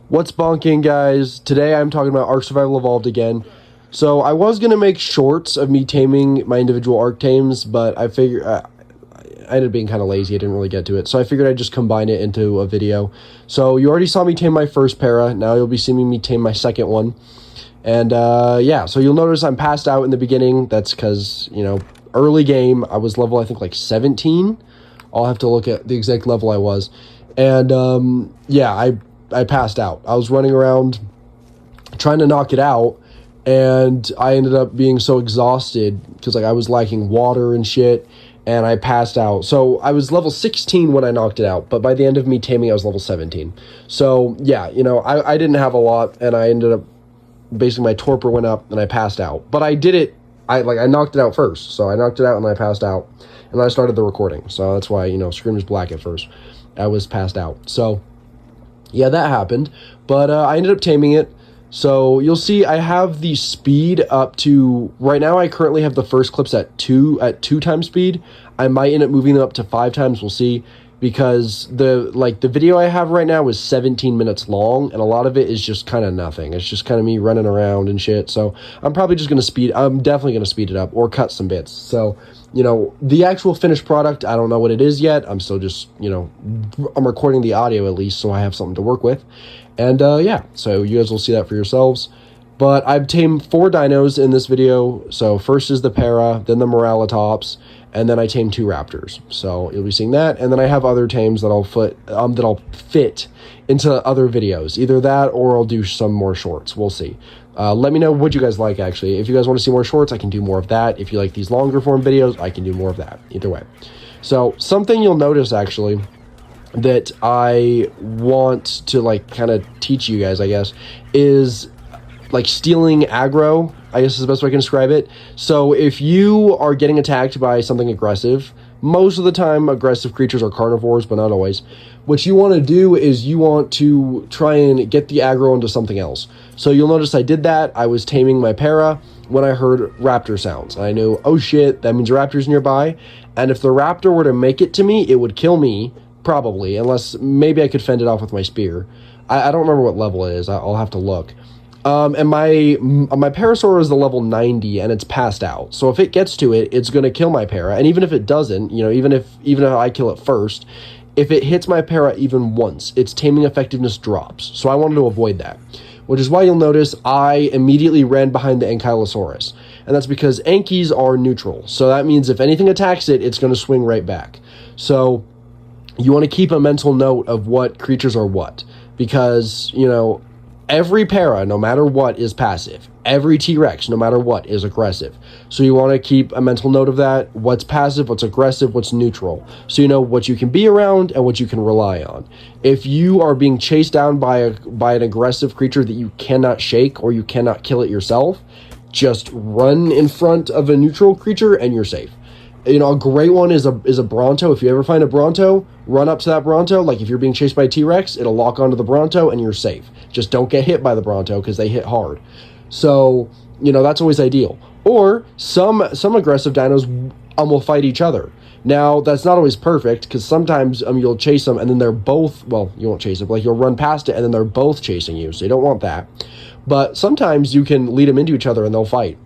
What's bonking, guys? Today I'm talking about Ark Survival Evolved again. So I was going to make shorts of me taming my individual Ark tames, but I figured I ended up being kind of lazy. I didn't really get to it. So I figured I'd just combine it into a video. So you already saw me tame my first para. Now you'll be seeing me tame my second one. And yeah, so you'll notice I'm passed out in the beginning. That's because, early game, I was level, I think, like 17. I'll have to look at the exact level I was. And yeah, I passed out. I was running around trying to knock it out, and I ended up being so exhausted because I was lacking water and shit, and I passed out. So I was level 16 when I knocked it out, but by the end of me taming, I was level 17. So yeah, I didn't have a lot, and I ended up basically my torpor went up and I passed out. But I did it. I knocked it out first. So I knocked it out and I passed out, and then I started the recording. So that's why screen was black at first. I was passed out. So yeah, that happened, but I ended up taming it. So you'll see I have the speed up to, right now I currently have the first clips at 2 times speed. I might end up moving them up to 5 times, we'll see, because the video I have right now is 17 minutes long, and a lot of it is just kind of nothing. It's just kind of me running around and shit. So I'm probably just going to I'm definitely going to speed it up or cut some bits. So the actual finished product, I don't know what it is yet. I'm still just, I'm recording the audio at least, so I have something to work with. And yeah, so you guys will see that for yourselves. But I've tamed 4 dinos in this video. So first is the para, then the Moralitops, and then I tamed 2 raptors. So you'll be seeing that. And then I have other tames that I'll fit into other videos. Either that or I'll do some more shorts. We'll see. Let me know what you guys like, actually. If you guys want to see more shorts, I can do more of that. If you like these longer form videos, I can do more of that. Either way. So something you'll notice, actually, that I want to kind of teach you guys, I guess, is stealing aggro, I guess is the best way I can describe it. So if you are getting attacked by something aggressive, most of the time aggressive creatures are carnivores, but not always. What you want to do is you want to try and get the aggro into something else. So you'll notice I did that. I was taming my para when I heard raptor sounds. I knew, oh shit, that means a raptor's nearby. And if the raptor were to make it to me, it would kill me, probably, unless maybe I could fend it off with my spear. I don't remember what level it is. I'll have to look. And my Parasaur is the level 90, and it's passed out. So if it gets to it, it's going to kill my para. And even if it doesn't, even if I kill it first, if it hits my para even once, its taming effectiveness drops. So I wanted to avoid that, which is why you'll notice I immediately ran behind the Ankylosaurus. And that's because Ankies are neutral. So that means if anything attacks it, it's going to swing right back. So you want to keep a mental note of what creatures are what. Because, every para, no matter what, is passive. Every T-Rex, no matter what, is aggressive. So you want to keep a mental note of that. What's passive, what's aggressive, what's neutral. So you know what you can be around and what you can rely on. If you are being chased down by an aggressive creature that you cannot shake or you cannot kill it yourself, just run in front of a neutral creature and you're safe. A great one is a Bronto. If you ever find a Bronto, run up to that Bronto. Like if you're being chased by a T-Rex, it'll lock onto the Bronto and you're safe. Just don't get hit by the Bronto because they hit hard. So, that's always ideal. Or some aggressive dinos will fight each other. Now, that's not always perfect because sometimes you'll chase them and then they're both, well, you won't chase them, you'll run past it and then they're both chasing you. So you don't want that. But sometimes you can lead them into each other and they'll fight.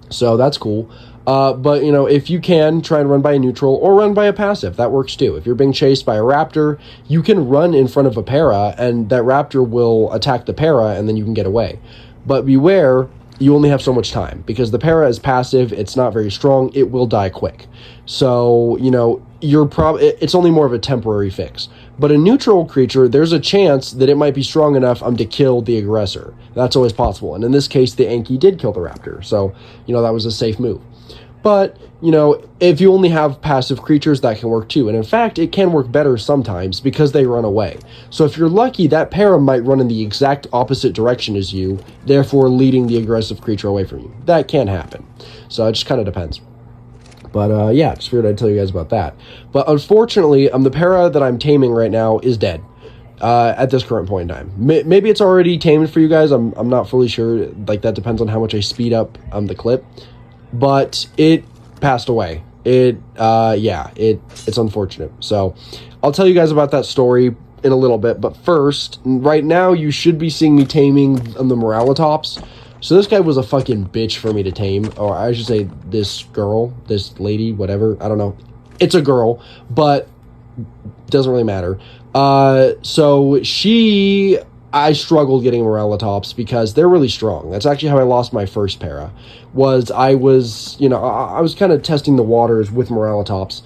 So that's cool. But, if you can, try and run by a neutral or run by a passive. That works too. If you're being chased by a raptor, you can run in front of a para, and that raptor will attack the para, and then you can get away. But beware, you only have so much time, because the para is passive, it's not very strong, it will die quick. So, it's only more of a temporary fix. But a neutral creature, there's a chance that it might be strong enough to kill the aggressor. That's always possible. And in this case, the Anki did kill the raptor. So, that was a safe move. But, if you only have passive creatures, that can work too. And in fact, it can work better sometimes because they run away. So if you're lucky, that para might run in the exact opposite direction as you, therefore leading the aggressive creature away from you. That can happen. So it just kind of depends. But yeah, just figured I'd tell you guys about that. But unfortunately, the para that I'm taming right now is dead. At this current point in time. Maybe it's already tamed for you guys. I'm not fully sure. That depends on how much I speed up the clip. But it passed away. It's unfortunate. So I'll tell you guys about that story in a little bit, but first, right now, you should be seeing me taming the Moralitops. So this guy was a fucking bitch for me to tame, or I should say this girl, this lady, whatever, I don't know. It's a girl, but doesn't really matter. So I struggled getting Moralitops because they're really strong. That's actually how I lost my first para, I was kind of testing the waters with Moralitops,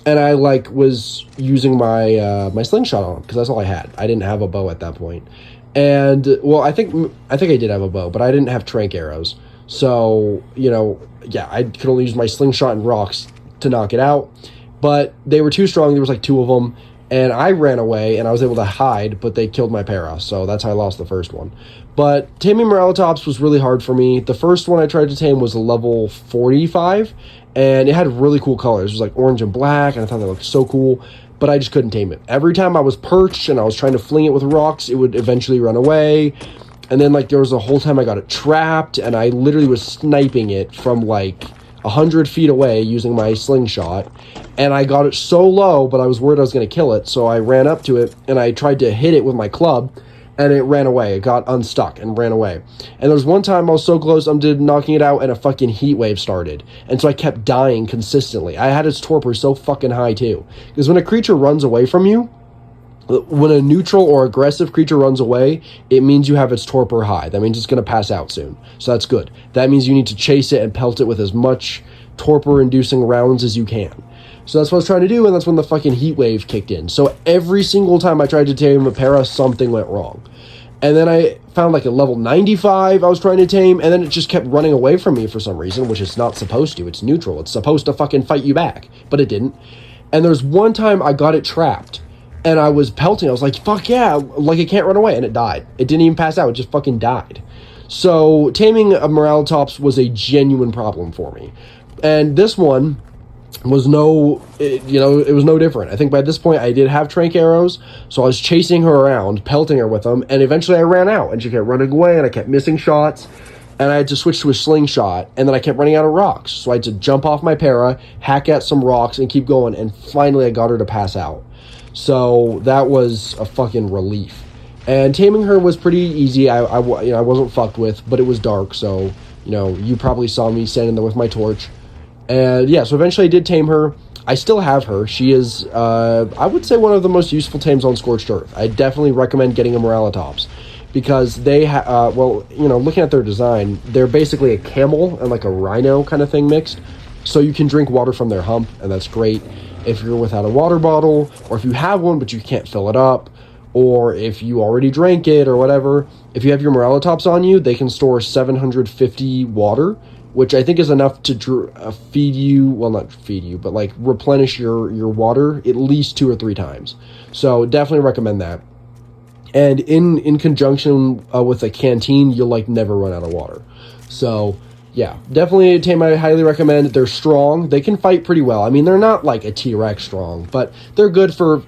and I was using my slingshot on them because that's all I had. I didn't have a bow at that point. And, well, I think I did have a bow, but I didn't have trank arrows. So, I could only use my slingshot and rocks to knock it out. But they were too strong. There was 2 of them. And I ran away, and I was able to hide, but they killed my para. So that's how I lost the first one. But taming Moralitops was really hard for me. The first one I tried to tame was a level 45. And it had really cool colors. It was orange and black, and I thought that looked so cool. But I just couldn't tame it. Every time I was perched and I was trying to fling it with rocks, it would eventually run away. And then, there was a whole time I got it trapped, and I literally was sniping it from, 100 feet away using my slingshot. And I got it so low, but I was worried I was going to kill it, so I ran up to it, and I tried to hit it with my club, and it ran away. It got unstuck and ran away. And there was one time I was so close, I did knocking it out, and a fucking heat wave started. And so I kept dying consistently. I had its torpor so fucking high, too. Because when a creature runs away from you, when a neutral or aggressive creature runs away, it means you have its torpor high. That means it's going to pass out soon. So that's good. That means you need to chase it and pelt it with as much torpor-inducing rounds as you can. So that's what I was trying to do, and that's when the fucking heat wave kicked in. So every single time I tried to tame a para, something went wrong. And then I found a level 95 I was trying to tame, and then it just kept running away from me for some reason, which it's not supposed to. It's neutral. It's supposed to fucking fight you back. But it didn't. And there's one time I got it trapped, and I was pelting. I was like, fuck yeah, it can't run away, and it died. It didn't even pass out. It just fucking died. So taming a Moralitops was a genuine problem for me. And this one was it was no different. I think by this point I did have trank arrows, so I was chasing her around, pelting her with them, and eventually I ran out, and she kept running away, and I kept missing shots, and I had to switch to a slingshot, and then I kept running out of rocks, so I had to jump off my para, hack at some rocks, and keep going, and finally I got her to pass out. So that was a fucking relief. And taming her was pretty easy. I wasn't fucked with, but it was dark, so you probably saw me standing there with my torch. And yeah, so eventually I did tame her. I still have her. She is, I would say, one of the most useful tames on Scorched Earth. I definitely recommend getting a Moralitops because they looking at their design, they're basically a camel and a rhino kind of thing mixed. So you can drink water from their hump, and that's great if you're without a water bottle, or if you have one but you can't fill it up, or if you already drank it or whatever. If you have your Moralitops on you, they can store 750 water, which I think is enough to feed you, well, not feed you, but replenish your water at least 2 or 3 times. So definitely recommend that. And in conjunction with a canteen, you'll never run out of water. So yeah, definitely a tame I highly recommend. They're strong. They can fight pretty well. I mean, they're not a T-Rex strong, but they're good for,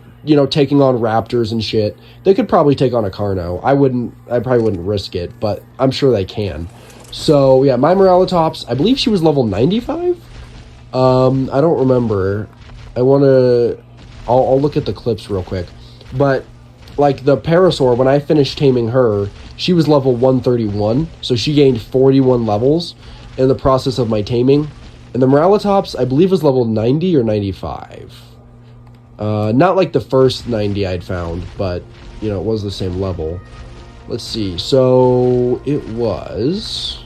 taking on raptors and shit. They could probably take on a Carno. I probably wouldn't risk it, but I'm sure they can. So yeah, my Moralitops, I believe she was level 95? I don't remember. I'll look at the clips real quick. But the Parasaur, when I finished taming her, she was level 131, so she gained 41 levels in the process of my taming. And the Moralitops, I believe, was level 90 or 95. Not the first 90 I'd found, but, it was the same level. Let's see, so it was...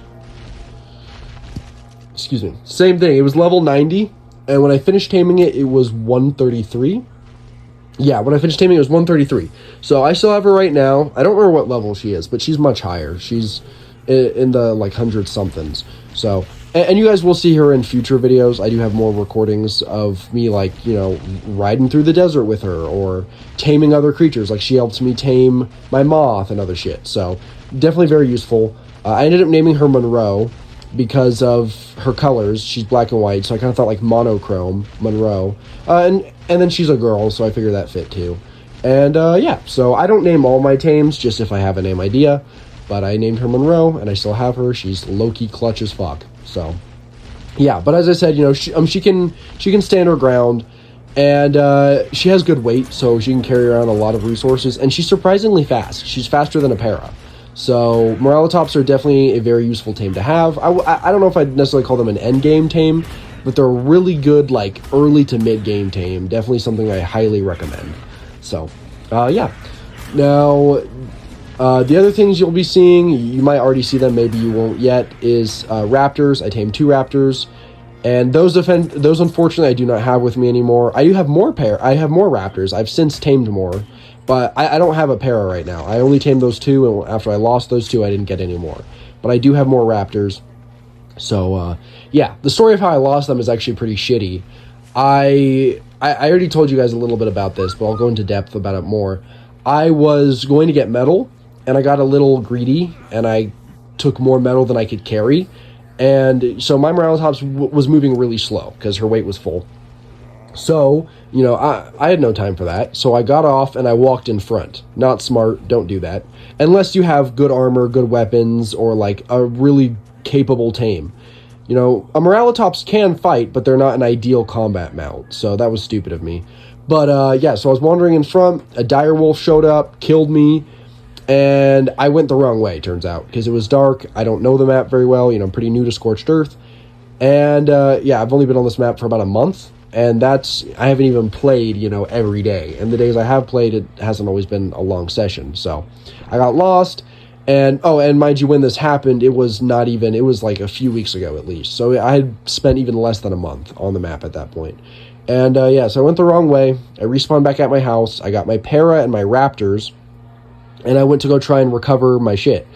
Excuse me. Same thing, it was level 90, and when I finished taming it, it was 133. Yeah, when I finished taming it was 133. So I still have her right now. I don't remember what level she is, but she's much higher. She's in the 100-somethings. So, and you guys will see her in future videos. I do have more recordings of me riding through the desert with her, or taming other creatures. She helps me tame my moth and other shit. So definitely very useful. I ended up naming her Monroe because of her colors. She's black and white, so I kind of thought monochrome Monroe. And then she's a girl, so I figured that fit too. And yeah, so I don't name all my tames, just if I have a name idea. But I named her Monroe, and I still have her. She's low-key clutch as fuck. So yeah, but as I said, she can stand her ground. And she has good weight, so she can carry around a lot of resources, and she's surprisingly fast. She's faster than a para. So Morellatops are definitely a very useful tame to have. I don't know if I'd necessarily call them an end game tame, but they're a really good, like, early to mid game tame. Definitely something I highly recommend. So, yeah. Now, the other things you'll be seeing, you might already see them, maybe you won't yet, is raptors. I tamed 2 raptors. And those unfortunately I do not have with me anymore. I do have more raptors. I've since tamed more, but I don't have a para right now. I only tamed those 2, and after I lost those 2, I didn't get any more. But I do have more raptors. So yeah, the story of how I lost them is actually pretty shitty. I already told you guys a little bit about this, but I'll go into depth about it more. I was going to get metal, and I got a little greedy, and I took more metal than I could carry. And so my Morellatops was moving really slow because her weight was full. So, you know, I had no time for that. So I got off and I walked in front. Not smart. Don't do that. Unless you have good armor, good weapons, or like a really capable tame. You know, a Morellatops can fight, but they're not an ideal combat mount. So that was stupid of me. But yeah, so I was wandering in front. A direwolf showed up, killed me. And I went the wrong way, turns out, because it was dark. I don't know the map very well. You know, I'm pretty new to Scorched Earth. And, yeah, I've only been on this map for about a month. And I haven't even played, you know, every day. And the days I have played, it hasn't always been a long session. So I got lost. And, oh, and mind you, when this happened, it was like a few weeks ago at least. So I had spent even less than a month on the map at that point. And, yeah, so I went the wrong way. I respawned back at my house. I got my para and my raptors. And I went to go try and recover my shit.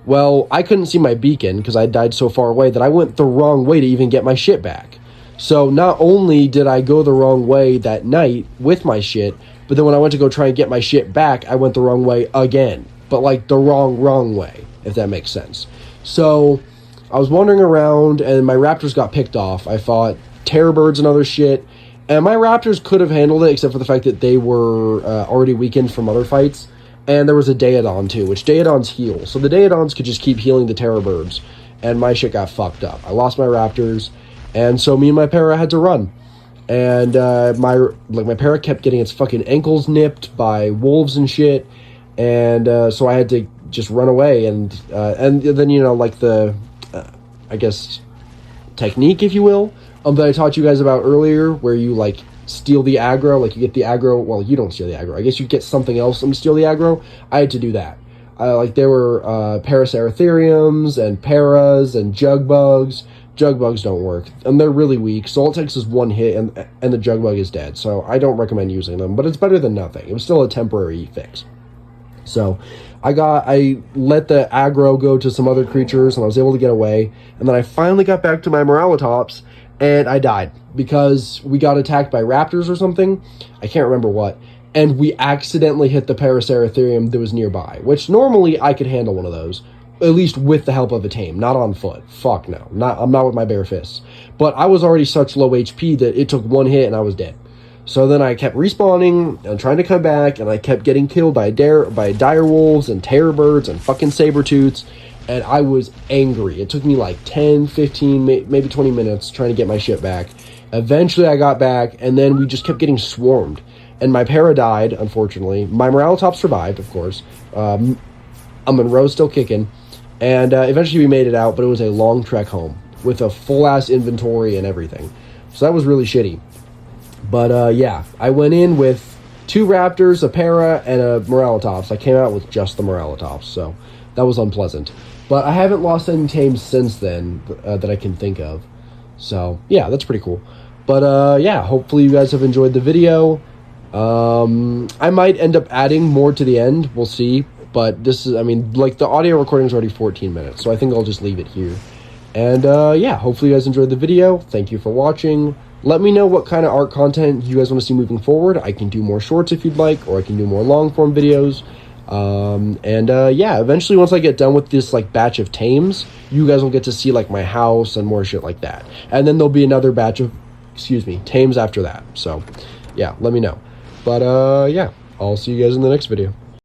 Well, I couldn't see my beacon because I died so far away that I went the wrong way to even get my shit back. So not only did I go the wrong way that night with my shit, but then when I went to go try and get my shit back, I went the wrong way again. But like the wrong way, if that makes sense. So I was wandering around and my raptors got picked off. I fought terror birds and other shit. And my raptors could have handled it except for the fact that they were already weakened from other fights. And there was a Daedon too, which Daedons heal. So the Daedons could just keep healing the terror birds. And my shit got fucked up. I lost my raptors. And so me and my para had to run. And my para kept getting its fucking ankles nipped by wolves and shit. And so I had to just run away. And then, you know, like the, I guess, technique, if you will, that I taught you guys about earlier, where you, like, steal the aggro, like you get the aggro, well, you don't steal the aggro, I guess you get something else to steal the aggro. I had to do that. Like there were Paraceratheriums and Paras and Jugbugs. Jugbugs don't work, and they're really weak, so all it takes is one hit and the Jugbug is dead, so I don't recommend using them, but it's better than nothing. It was still a temporary fix. So I let the aggro go to some other creatures, and I was able to get away, and then I finally got back to my Morellatops, and I died because we got attacked by raptors or something. I can't remember what. And we accidentally hit the Paraceratherium that was nearby, which normally I could handle one of those, at least with the help of a tame, not on foot. Fuck no. I'm not with my bare fists. But I was already such low HP that it took one hit and I was dead. So then I kept respawning and trying to come back, and I kept getting killed by dire wolves and terror birds and fucking saber-tooths. And I was angry. It took me like 10, 15, maybe 20 minutes trying to get my shit back. Eventually I got back, and then we just kept getting swarmed. And my para died, unfortunately. My Morellatops survived, of course. A Monroe's still kicking. And eventually we made it out, but it was a long trek home with a full-ass inventory and everything. So that was really shitty. But yeah, I went in with 2 raptors, a para, and a Morellatops. I came out with just the Morellatops, so that was unpleasant. But I haven't lost any tames since then that I can think of. So, yeah, that's pretty cool. But, yeah, hopefully you guys have enjoyed the video. I might end up adding more to the end. We'll see. But this is, I mean, like, the audio recording is already 14 minutes. So I think I'll just leave it here. And, yeah, hopefully you guys enjoyed the video. Thank you for watching. Let me know what kind of art content you guys want to see moving forward. I can do more shorts if you'd like, or I can do more long-form videos. Yeah, eventually once I get done with this like batch of tames, you guys will get to see like my house and more shit like that. And then there'll be another batch of, tames after that. So yeah, let me know. But yeah, I'll see you guys in the next video.